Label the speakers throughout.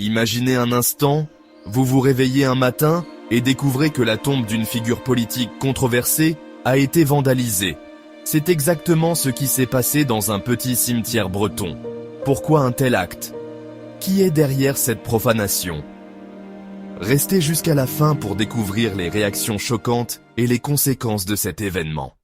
Speaker 1: Imaginez un instant, vous vous réveillez un matin et découvrez que la tombe d'une figure politique controversée a été vandalisée. C'est exactement ce qui s'est passé dans un petit cimetière breton. Pourquoi un tel acte? Qui est derrière cette profanation? Restez jusqu'à la fin pour découvrir les réactions choquantes et les conséquences de cet événement.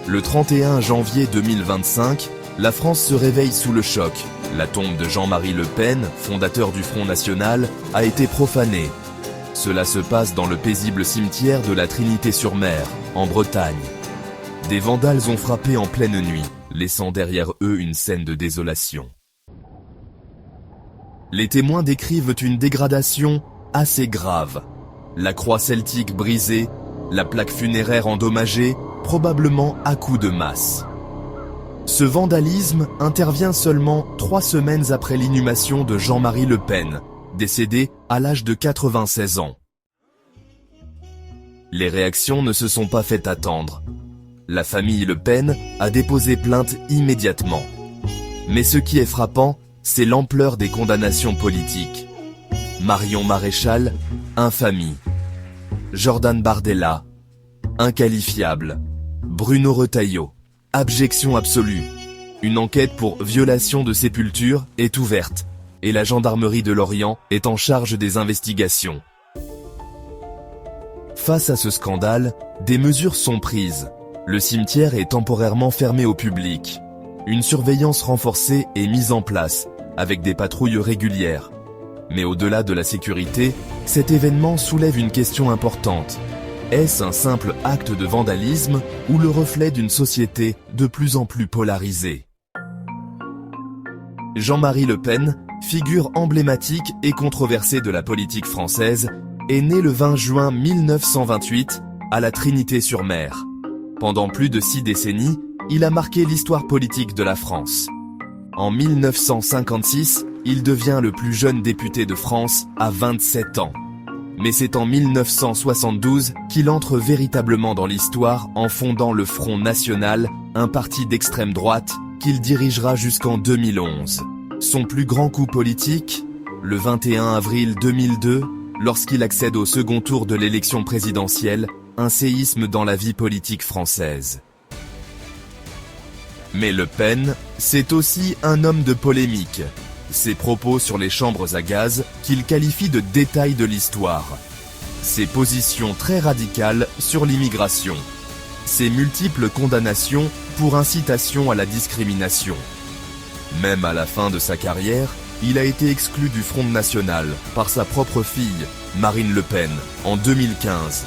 Speaker 1: Le 31 janvier 2025, la France se réveille sous le choc. La tombe de Jean-Marie Le Pen, fondateur du Front National, a été profanée. Cela se passe dans le paisible cimetière de la Trinité-sur-Mer, en Bretagne. Des vandales ont frappé en pleine nuit, laissant derrière eux une scène de désolation. Les témoins décrivent une dégradation assez grave. La croix celtique brisée, la plaque funéraire endommagée, probablement à coups de masse. Ce vandalisme intervient seulement 3 semaines après l'inhumation de Jean-Marie Le Pen, décédé à l'âge de 96 ans. Les réactions ne se sont pas fait attendre. La famille Le Pen a déposé plainte immédiatement. Mais ce qui est frappant, c'est l'ampleur des condamnations politiques. Marion Maréchal, infamie. Jordan Bardella, inqualifiable. Bruno Retailleau, abjection absolue. Une enquête pour violation de sépulture est ouverte et la gendarmerie de Lorient est en charge des investigations. Face à ce scandale, des mesures sont prises. Le cimetière est temporairement fermé au public. Une surveillance renforcée est mise en place, avec des patrouilles régulières. Mais au-delà de la sécurité, cet événement soulève une question importante. Est-ce un simple acte de vandalisme ou le reflet d'une société de plus en plus polarisée? Jean-Marie Le Pen, figure emblématique et controversée de la politique française, est né le 20 juin 1928 à la Trinité-sur-Mer. Pendant plus de 6 décennies, il a marqué l'histoire politique de la France. En 1956, il devient le plus jeune député de France à 27 ans. Mais c'est en 1972 qu'il entre véritablement dans l'histoire en fondant le Front National, un parti d'extrême droite qu'il dirigera jusqu'en 2011. Son plus grand coup politique, le 21 avril 2002, lorsqu'il accède au second tour de l'élection présidentielle, un séisme dans la vie politique française. Mais Le Pen, c'est aussi un homme de polémique. Ses propos sur les chambres à gaz qu'il qualifie de détails de l'histoire. Ses positions très radicales sur l'immigration. Ses multiples condamnations pour incitation à la discrimination. Même à la fin de sa carrière, il a été exclu du Front National par sa propre fille, Marine Le Pen, en 2015.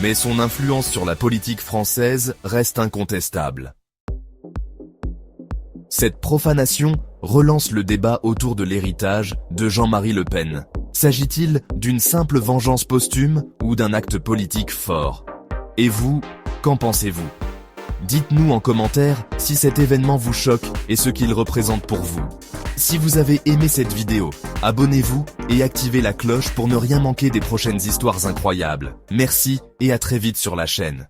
Speaker 1: Mais son influence sur la politique française reste incontestable. Cette profanation relance le débat autour de l'héritage de Jean-Marie Le Pen. S'agit-il d'une simple vengeance posthume ou d'un acte politique fort? Et vous, qu'en pensez-vous? Dites-nous en commentaire si cet événement vous choque et ce qu'il représente pour vous. Si vous avez aimé cette vidéo, abonnez-vous et activez la cloche pour ne rien manquer des prochaines histoires incroyables. Merci et à très vite sur la chaîne.